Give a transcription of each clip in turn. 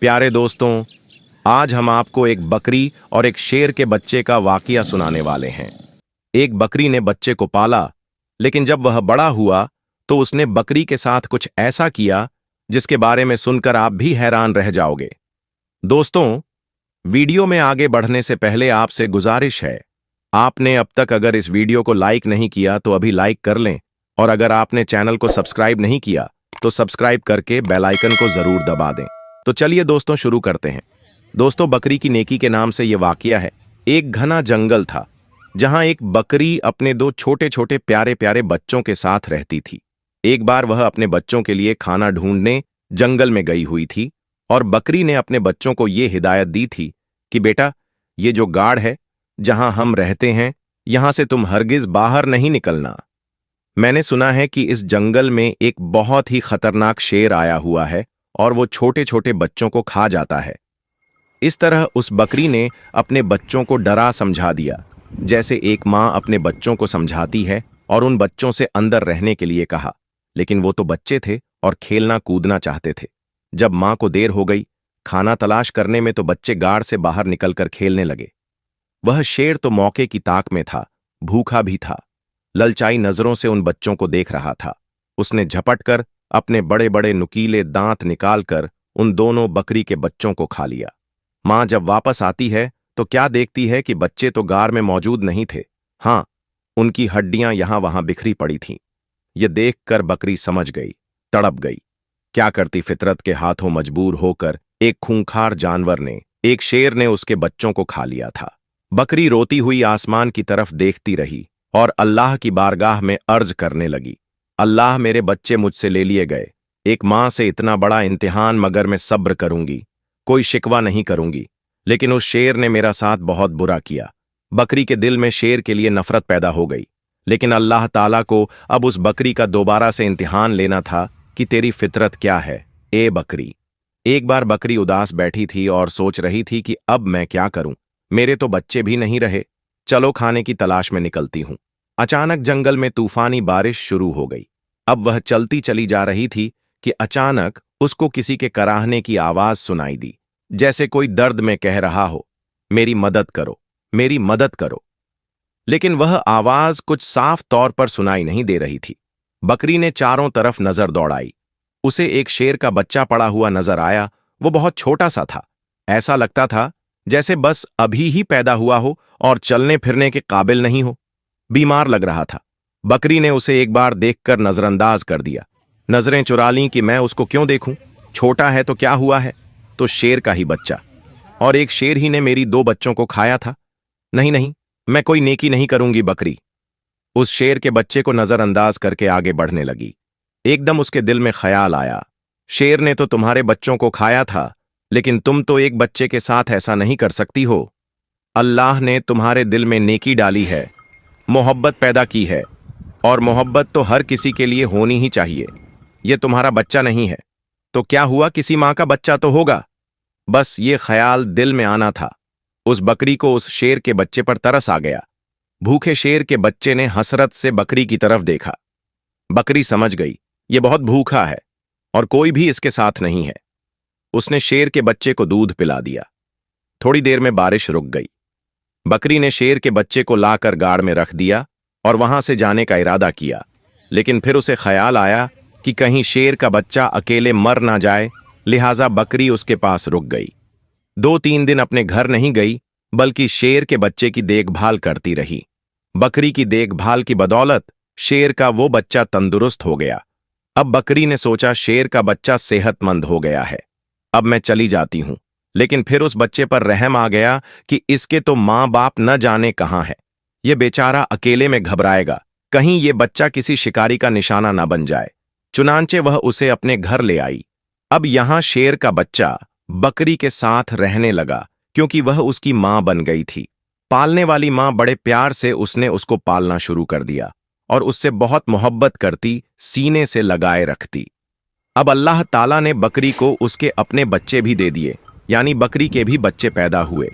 प्यारे दोस्तों, आज हम आपको एक बकरी और एक शेर के बच्चे का वाकया सुनाने वाले हैं। एक बकरी ने बच्चे को पाला, लेकिन जब वह बड़ा हुआ तो उसने बकरी के साथ कुछ ऐसा किया जिसके बारे में सुनकर आप भी हैरान रह जाओगे। दोस्तों, वीडियो में आगे बढ़ने से पहले आपसे गुजारिश है, आपने अब तक अगर इस वीडियो को लाइक नहीं किया तो अभी लाइक कर लें, और अगर आपने चैनल को सब्सक्राइब नहीं किया तो सब्सक्राइब करके बेल आइकन को जरूर दबा दें। तो चलिए दोस्तों, शुरू करते हैं। दोस्तों, बकरी की नेकी के नाम से यह वाकया है। एक घना जंगल था जहां एक बकरी अपने दो छोटे छोटे प्यारे प्यारे बच्चों के साथ रहती थी। एक बार वह अपने बच्चों के लिए खाना ढूंढने जंगल में गई हुई थी और बकरी ने अपने बच्चों को यह हिदायत दी थी कि बेटा, ये जो गाड़ है जहां हम रहते हैं, यहां से तुम हरगिज बाहर नहीं निकलना। मैंने सुना है कि इस जंगल में एक बहुत ही खतरनाक शेर आया हुआ है और वो छोटे छोटे बच्चों को खा जाता है। इस तरह उस बकरी ने अपने बच्चों को डरा समझा दिया, जैसे एक माँ अपने बच्चों को समझाती है, और उन बच्चों से अंदर रहने के लिए कहा। लेकिन वो तो बच्चे थे और खेलना कूदना चाहते थे। जब माँ को देर हो गई खाना तलाश करने में, तो बच्चे गाड़ से बाहर निकलकर खेलने लगे। वह शेर तो मौके की ताक में था, भूखा भी था। ललचाई नजरों से उन बच्चों को देख रहा था। उसने झपट कर अपने बड़े बड़े नुकीले दांत निकालकर उन दोनों बकरी के बच्चों को खा लिया। मां जब वापस आती है तो क्या देखती है कि बच्चे तो गार में मौजूद नहीं थे। हां, उनकी हड्डियां यहां वहां बिखरी पड़ी थीं। ये देखकर बकरी समझ गई, तड़प गई। क्या करती, फितरत के हाथों मजबूर होकर एक खूंखार जानवर ने, एक शेर ने उसके बच्चों को खा लिया था। बकरी रोती हुई आसमान की तरफ देखती रही और अल्लाह की बारगाह में अर्ज करने लगी, अल्लाह, मेरे बच्चे मुझसे ले लिए गए। एक मां से इतना बड़ा इम्तिहान, मगर मैं सब्र करूंगी, कोई शिकवा नहीं करूंगी। लेकिन उस शेर ने मेरा साथ बहुत बुरा किया। बकरी के दिल में शेर के लिए नफरत पैदा हो गई। लेकिन अल्लाह ताला को अब उस बकरी का दोबारा से इम्तिहान लेना था कि तेरी फितरत क्या है, ए बकरी। एक बार बकरी उदास बैठी थी और सोच रही थी कि अब मैं क्या करूं, मेरे तो बच्चे भी नहीं रहे, चलो खाने की तलाश में निकलती हूं। अचानक जंगल में तूफानी बारिश शुरू हो गई। अब वह चलती चली जा रही थी कि अचानक उसको किसी के कराहने की आवाज सुनाई दी, जैसे कोई दर्द में कह रहा हो, मेरी मदद करो, मेरी मदद करो। लेकिन वह आवाज कुछ साफ तौर पर सुनाई नहीं दे रही थी। बकरी ने चारों तरफ नजर दौड़ाई। उसे एक शेर का बच्चा पड़ा हुआ नजर आया। वो बहुत छोटा सा था, ऐसा लगता था जैसे बस अभी ही पैदा हुआ हो और चलने फिरने के काबिल नहीं हो। बीमार लग रहा था। बकरी ने उसे एक बार देखकर नजरअंदाज कर दिया। नजरें चुरा लीं कि मैं उसको क्यों देखूं, छोटा है तो क्या हुआ है, तो शेर का ही बच्चा, और एक शेर ही ने मेरी दो बच्चों को खाया था। नहीं नहीं, मैं कोई नेकी नहीं करूंगी। बकरी उस शेर के बच्चे को नजरअंदाज करके आगे बढ़ने लगी। एकदम उसके दिल में ख्याल आया, शेर ने तो तुम्हारे बच्चों को खाया था, लेकिन तुम तो एक बच्चे के साथ ऐसा नहीं कर सकती हो। अल्लाह ने तुम्हारे दिल में नेकी डाली है, मोहब्बत पैदा की है, और मोहब्बत तो हर किसी के लिए होनी ही चाहिए। ये तुम्हारा बच्चा नहीं है तो क्या हुआ, किसी मां का बच्चा तो होगा। बस ये ख्याल दिल में आना था। उस बकरी को उस शेर के बच्चे पर तरस आ गया। भूखे शेर के बच्चे ने हसरत से बकरी की तरफ देखा। बकरी समझ गई, ये बहुत भूखा है और कोई भी इसके साथ नहीं है। उसने शेर के बच्चे को दूध पिला दिया। थोड़ी देर में बारिश रुक गई। बकरी ने शेर के बच्चे को लाकर गाड़ में रख दिया और वहां से जाने का इरादा किया। लेकिन फिर उसे ख्याल आया कि कहीं शेर का बच्चा अकेले मर ना जाए, लिहाजा बकरी उसके पास रुक गई। 2-3 दिन अपने घर नहीं गई, बल्कि शेर के बच्चे की देखभाल करती रही। बकरी की देखभाल की बदौलत शेर का वो बच्चा तंदुरुस्त हो गया। अब बकरी ने सोचा, शेर का बच्चा सेहतमंद हो गया है, अब मैं चली जाती हूं। लेकिन फिर उस बच्चे पर रहम आ गया कि इसके तो मां बाप न जाने कहां है। ये बेचारा अकेले में घबराएगा, कहीं ये बच्चा किसी शिकारी का निशाना न बन जाए। चुनांचे वह उसे अपने घर ले आई। अब यहां शेर का बच्चा बकरी के साथ रहने लगा, क्योंकि वह उसकी मां बन गई थी। पालने वाली मां बड़े प्यार से उसने उसको पालना शुरू कर दिया और उससे बहुत मोहब्बत करती, सीने से लगाए रखती। अब अल्लाह ताला ने बकरी को उसके अपने बच्चे भी दे दिए, यानी बकरी के भी बच्चे पैदा हुए।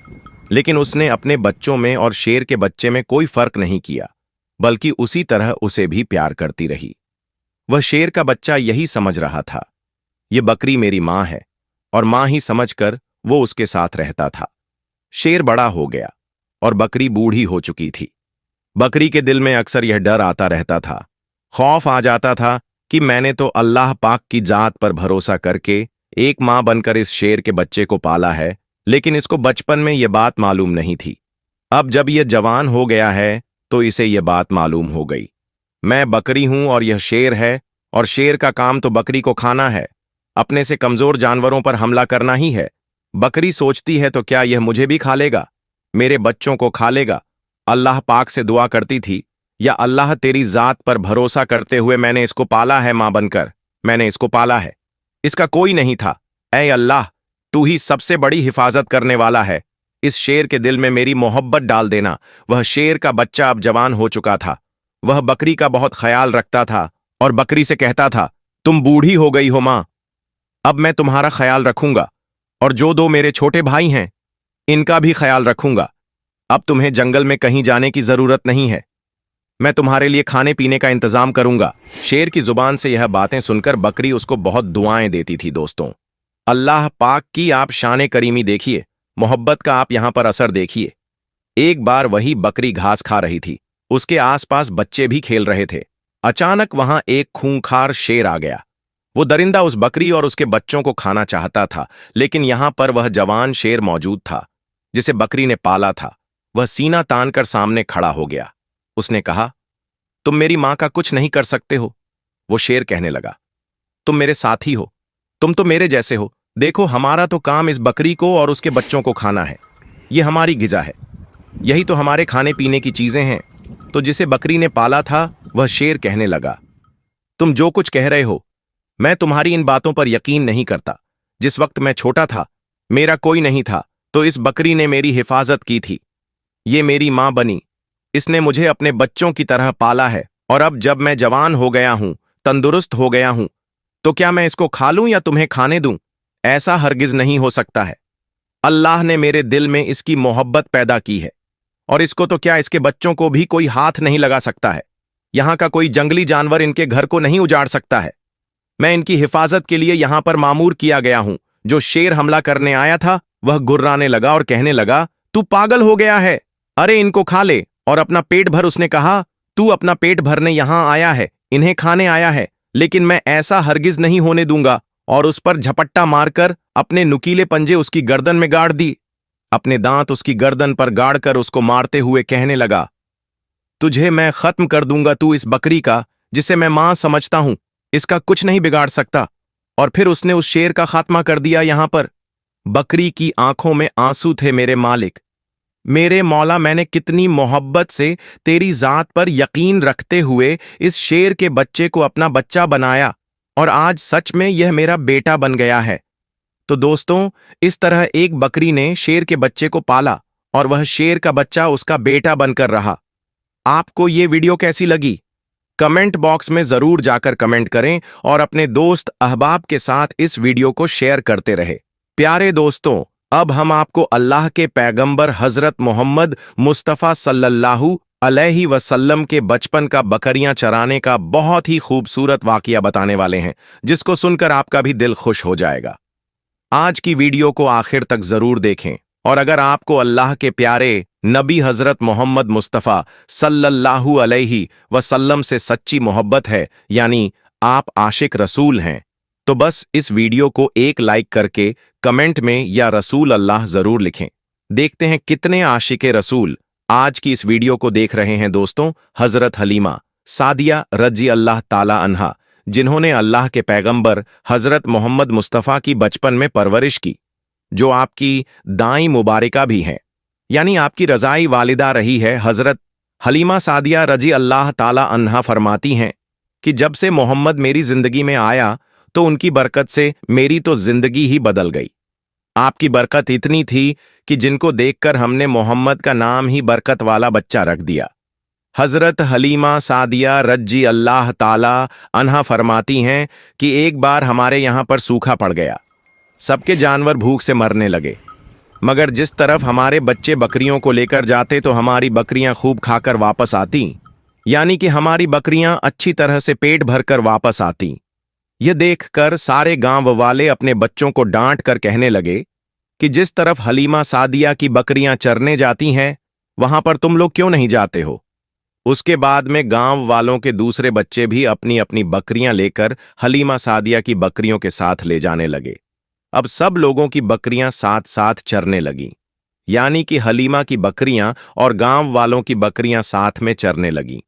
लेकिन उसने अपने बच्चों में और शेर के बच्चे में कोई फर्क नहीं किया, बल्कि उसी तरह उसे भी प्यार करती रही। वह शेर का बच्चा यही समझ रहा था, ये बकरी मेरी मां है और मां ही समझकर वो उसके साथ रहता था। शेर बड़ा हो गया और बकरी बूढ़ी हो चुकी थी। बकरी के दिल में अक्सर यह डर आता रहता था, खौफ आ जाता था कि मैंने तो अल्लाह पाक की जात पर भरोसा करके एक मां बनकर इस शेर के बच्चे को पाला है, लेकिन इसको बचपन में यह बात मालूम नहीं थी। अब जब यह जवान हो गया है तो इसे यह बात मालूम हो गई। मैं बकरी हूं और यह शेर है, और शेर का काम तो बकरी को खाना है, अपने से कमजोर जानवरों पर हमला करना ही है। बकरी सोचती है तो क्या यह मुझे भी खा लेगा, मेरे बच्चों को खा लेगा। अल्लाह पाक से दुआ करती थी, या अल्लाह तेरी जात पर भरोसा करते हुए मैंने इसको पाला है, मां बनकर मैंने इसको पाला है, इसका कोई नहीं था। ऐ अल्लाह, तू ही सबसे बड़ी हिफाजत करने वाला है, इस शेर के दिल में मेरी मोहब्बत डाल देना। वह शेर का बच्चा अब जवान हो चुका था। वह बकरी का बहुत ख्याल रखता था और बकरी से कहता था, तुम बूढ़ी हो गई हो मां, अब मैं तुम्हारा ख्याल रखूंगा, और जो दो मेरे छोटे भाई हैं इनका भी ख्याल रखूंगा। अब तुम्हें जंगल में कहीं जाने की जरूरत नहीं है, मैं तुम्हारे लिए खाने पीने का इंतजाम करूंगा। शेर की जुबान से यह बातें सुनकर बकरी उसको बहुत दुआएं देती थी। दोस्तों, अल्लाह पाक की आप शान करीमी देखिए, मोहब्बत का आप यहां पर असर देखिए। एक बार वही बकरी घास खा रही थी, उसके आसपास बच्चे भी खेल रहे थे। अचानक वहां एक खूंखार शेर आ गया। वो दरिंदा उस बकरी और उसके बच्चों को खाना चाहता था, लेकिन यहां पर वह जवान शेर मौजूद था जिसे बकरी ने पाला था। वह सीना तान कर सामने खड़ा हो गया। उसने कहा, तुम मेरी मां का कुछ नहीं कर सकते हो। वो शेर कहने लगा, तुम मेरे साथी हो, तुम तो मेरे जैसे हो। देखो, हमारा तो काम इस बकरी को और उसके बच्चों को खाना है, ये हमारी गिजा है, यही तो हमारे खाने पीने की चीजें हैं। तो जिसे बकरी ने पाला था वह शेर कहने लगा, तुम जो कुछ कह रहे हो मैं तुम्हारी इन बातों पर यकीन नहीं करता। जिस वक्त मैं छोटा था, मेरा कोई नहीं था, तो इस बकरी ने मेरी हिफाजत की थी, ये मेरी मां बनी, इसने मुझे अपने बच्चों की तरह पाला है। और अब जब मैं जवान हो गया हूं, तंदुरुस्त हो गया हूं, तो क्या मैं इसको खा लूं या तुम्हें खाने दूं? ऐसा हरगिज नहीं हो सकता है। अल्लाह ने मेरे दिल में इसकी मोहब्बत पैदा की है, और इसको तो क्या इसके बच्चों को भी कोई हाथ नहीं लगा सकता है। यहां का कोई जंगली जानवर इनके घर को नहीं उजाड़ सकता है। मैं इनकी हिफाजत के लिए यहां पर मामूर किया गया हूं। जो शेर हमला करने आया था वह गुर्राने लगा और कहने लगा, तू पागल हो गया है, अरे इनको खा ले और अपना पेट भर। उसने कहा, तू अपना पेट भरने यहां आया है, इन्हें खाने आया है, लेकिन मैं ऐसा हरगिज नहीं होने दूंगा। और उस पर झपट्टा मारकर अपने नुकीले पंजे उसकी गर्दन में गाड़ दी। अपने दांत उसकी गर्दन पर गाड़कर उसको मारते हुए कहने लगा, तुझे मैं खत्म कर दूंगा, तू इस बकरी का जिसे मैं मां समझता हूं, इसका कुछ नहीं बिगाड़ सकता। और फिर उसने उस शेर का खात्मा कर दिया। यहां पर बकरी की आंखों में आंसू थे। मेरे मालिक, मेरे मौला, मैंने कितनी मोहब्बत से तेरी जात पर यकीन रखते हुए इस शेर के बच्चे को अपना बच्चा बनाया, और आज सच में यह मेरा बेटा बन गया है। तो दोस्तों, इस तरह एक बकरी ने शेर के बच्चे को पाला और वह शेर का बच्चा उसका बेटा बनकर रहा। आपको ये वीडियो कैसी लगी? कमेंट बॉक्स में जरूर जाकर कमेंट करें और अपने दोस्त अहबाब के साथ इस वीडियो को शेयर करते रहे। प्यारे दोस्तों, अब हम आपको अल्लाह के पैगंबर हजरत मोहम्मद मुस्तफ़ा सल्लल्लाहु अलैहि वसल्लम के बचपन का बकरियां चराने का बहुत ही खूबसूरत वाकया बताने वाले हैं, जिसको सुनकर आपका भी दिल खुश हो जाएगा। आज की वीडियो को आखिर तक जरूर देखें, और अगर आपको अल्लाह के प्यारे नबी हजरत मोहम्मद मुस्तफ़ा सल्लल्लाहु अलैहि वसल्लम से सच्ची मोहब्बत है, यानी आप आशिक रसूल हैं, तो बस इस वीडियो को एक लाइक करके कमेंट में या रसूल अल्लाह जरूर लिखें। देखते हैं कितने आशिक रसूल आज की इस वीडियो को देख रहे हैं। दोस्तों, हजरत हलीमा सादिया रजी अल्लाह ताला अन्हा, जिन्होंने अल्लाह के पैगंबर हजरत मोहम्मद मुस्तफ़ा की बचपन में परवरिश की, जो आपकी दाई मुबारिका भी हैं, यानी आपकी रज़ाई वालिदा रही है। हजरत हलीमा सादिया रजी अल्लाह ताला अन्हा फरमाती हैं कि जब से मोहम्मद मेरी जिंदगी में आया तो उनकी बरकत से मेरी तो जिंदगी ही बदल गई। आपकी बरकत इतनी थी कि जिनको देखकर हमने मोहम्मद का नाम ही बरकत वाला बच्चा रख दिया। हजरत हलीमा सादिया रजी अल्लाह ताला अन्हा फरमाती हैं कि एक बार हमारे यहां पर सूखा पड़ गया, सबके जानवर भूख से मरने लगे, मगर जिस तरफ हमारे बच्चे बकरियों को लेकर जाते तो हमारी बकरियां खूब खाकर वापस आती, यानी कि हमारी बकरियां अच्छी तरह से पेट भरकर वापस आती। यह देखकर सारे गांव वाले अपने बच्चों को डांट कर कहने लगे कि जिस तरफ हलीमा सादिया की बकरियां चरने जाती हैं वहां पर तुम लोग क्यों नहीं जाते हो। उसके बाद में गांव वालों के दूसरे बच्चे भी अपनी अपनी बकरियां लेकर हलीमा सादिया की बकरियों के साथ ले जाने लगे। अब सब लोगों की बकरियां साथ साथ चरने लगीं, यानी कि हलीमा की बकरियां और गांव वालों की बकरियां साथ में चरने लगीं।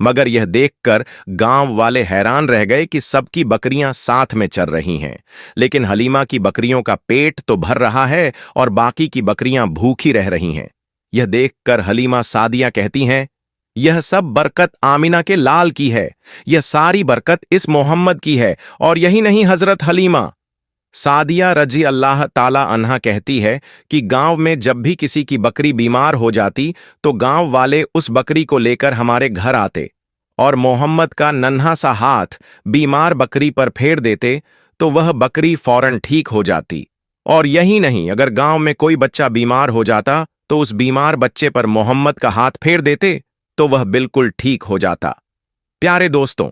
मगर यह देखकर गांव वाले हैरान रह गए कि सबकी बकरियां साथ में चर रही हैं, लेकिन हलीमा की बकरियों का पेट तो भर रहा है और बाकी की बकरियां भूखी रह रही हैं। यह देखकर हलीमा सादिया कहती हैं, यह सब बरकत आमिना के लाल की है, यह सारी बरकत इस मोहम्मद की है, और यही नहीं हजरत हलीमा सादिया रजी अल्लाह ताला अन्हा कहती है कि गांव में जब भी किसी की बकरी बीमार हो जाती तो गांव वाले उस बकरी को लेकर हमारे घर आते और मोहम्मद का नन्हा सा हाथ बीमार बकरी पर फेर देते तो वह बकरी फौरन ठीक हो जाती। और यही नहीं, अगर गांव में कोई बच्चा बीमार हो जाता तो उस बीमार बच्चे पर मोहम्मद का हाथ फेर देते तो वह बिल्कुल ठीक हो जाता। प्यारे दोस्तों,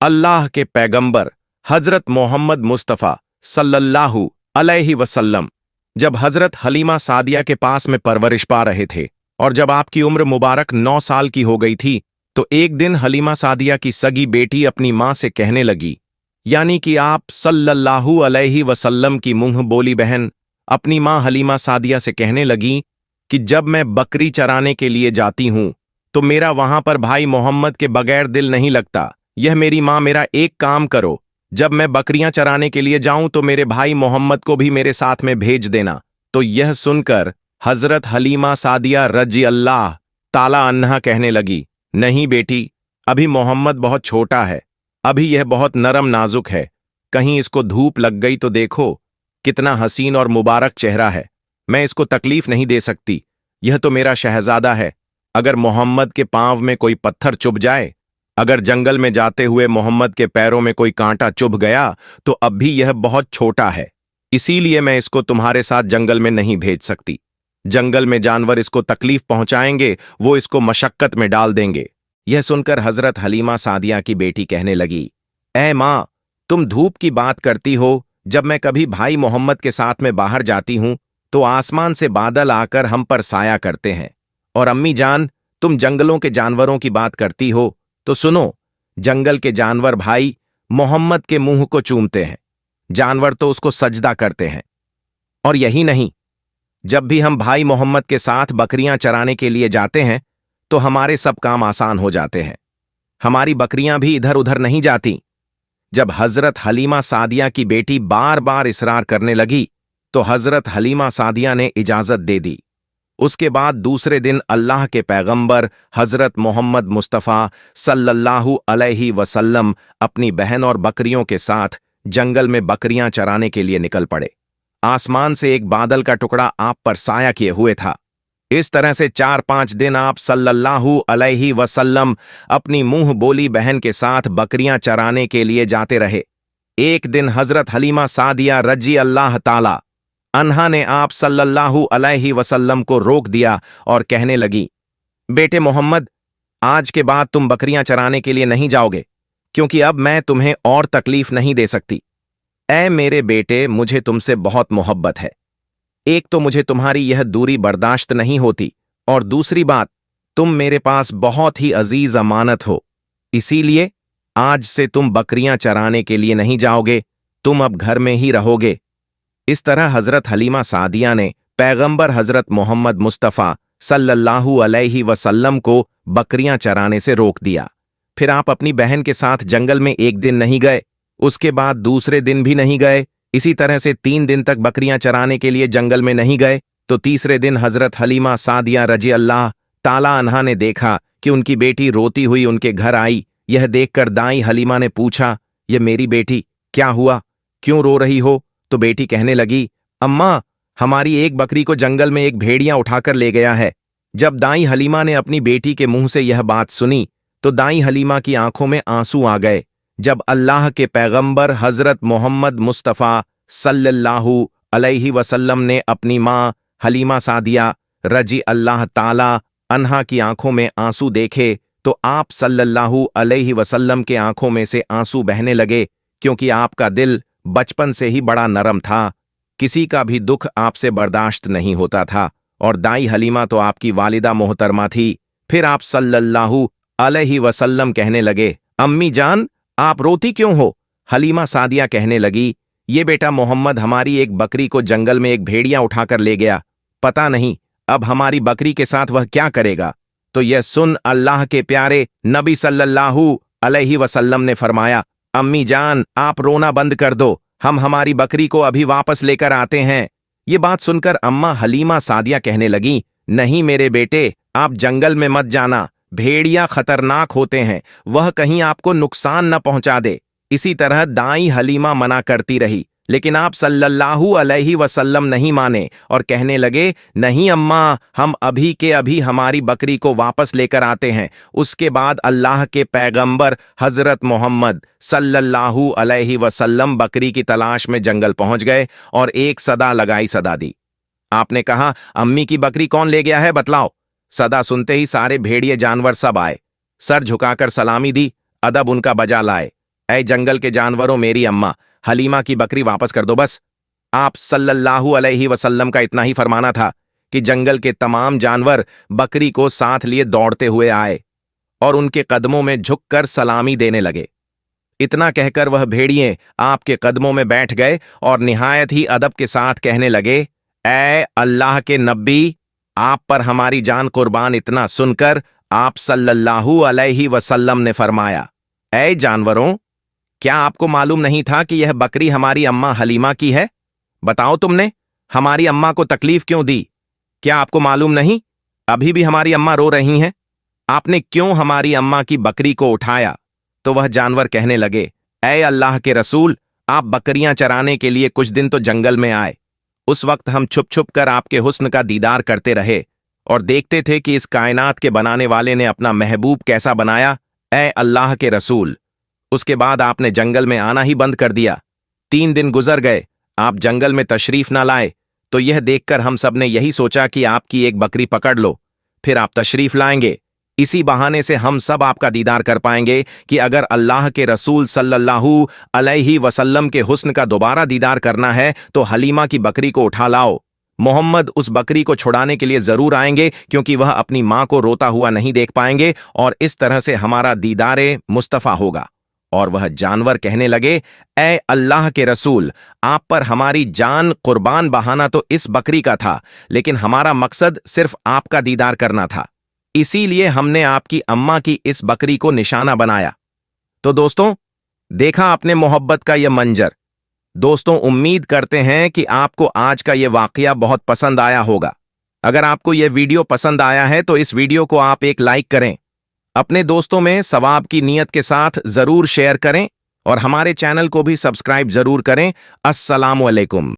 अल्लाह के पैगंबर हजरत मोहम्मद मुस्तफ़ा सल्लल्लाहु अलैहि वसल्लम जब हजरत हलीमा सादिया के पास में परवरिश पा रहे थे और जब आपकी उम्र मुबारक 9 साल की हो गई थी तो एक दिन हलीमा सादिया की सगी बेटी अपनी मां से कहने लगी, यानी कि आप सल्लल्लाहु अलैहि वसल्लम की मुंह बोली बहन अपनी मां हलीमा सादिया से कहने लगी कि जब मैं बकरी चराने के लिए जाती हूं तो मेरा वहां पर भाई मोहम्मद के बगैर दिल नहीं लगता। यह मेरी मां, मेरा एक काम करो, जब मैं बकरियां चराने के लिए जाऊं तो मेरे भाई मोहम्मद को भी मेरे साथ में भेज देना। तो यह सुनकर हजरत हलीमा सादिया रजी अल्लाह ताला अन्हा कहने लगी, नहीं बेटी, अभी मोहम्मद बहुत छोटा है, अभी यह बहुत नरम नाजुक है, कहीं इसको धूप लग गई तो देखो कितना हसीन और मुबारक चेहरा है, मैं इसको तकलीफ नहीं दे सकती, यह तो मेरा शहजादा है। अगर मोहम्मद के पांव में कोई पत्थर चुभ जाए, अगर जंगल में जाते हुए मोहम्मद के पैरों में कोई कांटा चुभ गया तो अब भी यह बहुत छोटा है, इसीलिए मैं इसको तुम्हारे साथ जंगल में नहीं भेज सकती। जंगल में जानवर इसको तकलीफ पहुंचाएंगे, वो इसको मशक्कत में डाल देंगे। यह सुनकर हजरत हलीमा सादिया की बेटी कहने लगी, ऐ मां, तुम धूप की बात करती हो, जब मैं कभी भाई मोहम्मद के साथ में बाहर जाती हूं तो आसमान से बादल आकर हम पर साया करते हैं। और अम्मी जान, तुम जंगलों के जानवरों की बात करती हो तो सुनो, जंगल के जानवर भाई मोहम्मद के मुंह को चूमते हैं, जानवर तो उसको सजदा करते हैं। और यही नहीं, जब भी हम भाई मोहम्मद के साथ बकरियां चराने के लिए जाते हैं तो हमारे सब काम आसान हो जाते हैं, हमारी बकरियां भी इधर उधर नहीं जाती। जब हजरत हलीमा सादिया की बेटी बार बार इसरार करने लगी तो हजरत हलीमा सादिया ने इजाजत दे दी। उसके बाद दूसरे दिन अल्लाह के पैगंबर हजरत मोहम्मद मुस्तफ़ा सल्लल्लाहु अलैहि वसल्लम अपनी बहन और बकरियों के साथ जंगल में बकरियां चराने के लिए निकल पड़े। आसमान से एक बादल का टुकड़ा आप पर साया किए हुए था। इस तरह से 4-5 दिन आप सल्लल्लाहु अलैहि वसल्लम अपनी मुंह बोली बहन के साथ बकरियां चराने के लिए जाते रहे। एक दिन हजरत हलीमा सादिया रजी अल्लाह ताला अन्हा ने आप सल्लल्लाहु अलैहि वसल्लम को रोक दिया और कहने लगी, बेटे मोहम्मद, आज के बाद तुम बकरियां चराने के लिए नहीं जाओगे, क्योंकि अब मैं तुम्हें और तकलीफ नहीं दे सकती। ऐ मेरे बेटे, मुझे तुमसे बहुत मोहब्बत है, एक तो मुझे तुम्हारी यह दूरी बर्दाश्त नहीं होती, और दूसरी बात, तुम मेरे पास बहुत ही अजीज अमानत हो, इसीलिए आज से तुम बकरियां चराने के लिए नहीं जाओगे, तुम अब घर में ही रहोगे। इस तरह हजरत हलीमा सादिया ने पैगंबर हजरत मोहम्मद मुस्तफ़ा सल्लल्लाहु अलैहि वसल्लम को बकरियां चराने से रोक दिया। फिर आप अपनी बहन के साथ जंगल में एक दिन नहीं गए, उसके बाद दूसरे दिन भी नहीं गए, इसी तरह से 3 दिन तक बकरियां चराने के लिए जंगल में नहीं गए। तो तीसरे दिन हजरत हलीमा सादिया रजी अल्लाह ताला अन्हा ने देखा कि उनकी बेटी रोती हुई उनके घर आई। यह देखकर दाई हलीमा ने पूछा, यह मेरी बेटी, क्या हुआ, क्यों रो रही हो? तो बेटी कहने लगी, अम्मा, हमारी एक बकरी को जंगल में एक भेड़िया उठाकर ले गया है। जब दाई हलीमा ने अपनी बेटी के मुंह से यह बात सुनी तो दाई हलीमा की आंखों में आंसू आ गए। जब अल्लाह के पैगंबर हजरत मोहम्मद मुस्तफ़ा सल्लल्लाहु अलैहि वसल्लम ने अपनी मां हलीमा सादिया रजी अल्लाह ताला अन्हा की आंखों में आंसू देखे तो आप सल्लल्लाहु अलैहि वसल्लम के आंखों में से आंसू बहने लगे, क्योंकि आपका दिल बचपन से ही बड़ा नरम था, किसी का भी दुख आपसे बर्दाश्त नहीं होता था। और दाई हलीमा तो आपकी वालिदा मोहतरमा थी। फिर आप सल्लल्लाहु अलैहि वसल्लम कहने लगे, अम्मी जान, आप रोती क्यों हो? हलीमा सादिया कहने लगी, ये बेटा मोहम्मद हमारी एक बकरी को जंगल में एक भेड़िया उठाकर ले गया, पता नहीं अब हमारी बकरी के साथ वह क्या करेगा। तो यह सुन अल्लाह के प्यारे नबी सल्लल्लाहु अलैहि वसल्लम ने फरमाया, अम्मी जान, आप रोना बंद कर दो, हम हमारी बकरी को अभी वापस लेकर आते हैं। ये बात सुनकर अम्मा हलीमा सादिया कहने लगी, नहीं मेरे बेटे, आप जंगल में मत जाना, भेड़िया खतरनाक होते हैं, वह कहीं आपको नुकसान न पहुंचा दे। इसी तरह दाई हलीमा मना करती रही, लेकिन आप सल्लल्लाहु अलैहि वसल्लम नहीं माने और कहने लगे, नहीं अम्मा, हम अभी के अभी हमारी बकरी को वापस लेकर आते हैं। उसके बाद अल्लाह के पैगंबर हजरत मोहम्मद सल्लल्लाहु अलैहि वसल्लम बकरी की तलाश में जंगल पहुंच गए और एक सदा लगाई सदा दी। आपने कहा, अम्मी की बकरी कौन ले गया है, बतलाओ। सदा सुनते ही सारे भेड़िए जानवर सब आए, सर झुकाकर सलामी दी, अदब उनका बजा लाए। ऐ जंगल के जानवरों, मेरी अम्मा हलीमा की बकरी वापस कर दो बस। आप सल्लल्लाहु अलैहि वसल्लम का इतना ही फरमाना था कि जंगल के तमाम जानवर बकरी को साथ लिए दौड़ते हुए आए और उनके कदमों में झुककर सलामी देने लगे। इतना कहकर वह भेड़िए आपके कदमों में बैठ गए और निहायत ही अदब के साथ कहने लगे, ऐ अल्लाह के नब्बी, आप पर हमारी जान कुर्बान। इतना सुनकर आप सल्लल्लाहु अलैहि वसल्लम ने फरमाया, ऐ जानवरों, क्या आपको मालूम नहीं था कि यह बकरी हमारी अम्मा हलीमा की है? बताओ, तुमने हमारी अम्मा को तकलीफ क्यों दी? क्या आपको मालूम नहीं, अभी भी हमारी अम्मा रो रही हैं? आपने क्यों हमारी अम्मा की बकरी को उठाया? तो वह जानवर कहने लगे, ऐ अल्लाह के रसूल, आप बकरियां चराने के लिए कुछ दिन तो जंगल में आए। उस वक्त हम छुप छुप कर आपके हुस्न का दीदार करते रहे और देखते थे कि इस कायनात के बनाने वाले ने अपना महबूब कैसा बनाया। ऐ अल्लाह के रसूल, उसके बाद आपने जंगल में आना ही बंद कर दिया। 3 दिन गुजर गए, आप जंगल में तशरीफ ना लाए, तो यह देखकर हम सब ने यही सोचा कि आपकी एक बकरी पकड़ लो, फिर आप तशरीफ लाएंगे। इसी बहाने से हम सब आपका दीदार कर पाएंगे कि अगर अल्लाह के रसूल सल्लल्लाहु अलैहि वसल्लम के हुस्न का दोबारा दीदार करना है तो हलीमा की बकरी को उठा लाओ। मोहम्मद उस बकरी को छुड़ाने के लिए जरूर आएंगे, क्योंकि वह अपनी मां को रोता हुआ नहीं देख पाएंगे और इस तरह से हमारा दीदारे मुस्तफा होगा। और वह जानवर कहने लगे, ऐ अल्लाह के रसूल, आप पर हमारी जान कुर्बान बहाना तो इस बकरी का था, लेकिन हमारा मकसद सिर्फ आपका दीदार करना था, इसीलिए हमने आपकी अम्मा की इस बकरी को निशाना बनाया। तो दोस्तों, देखा आपने मोहब्बत का यह मंजर। दोस्तों, उम्मीद करते हैं कि आपको आज का यह वाकया बहुत पसंद आया होगा। अगर आपको यह वीडियो पसंद आया है तो इस वीडियो को आप एक लाइक करें, अपने दोस्तों में सवाब की नीयत के साथ जरूर शेयर करें और हमारे चैनल को भी सब्सक्राइब जरूर करें। अस्सलामु अलैकुम।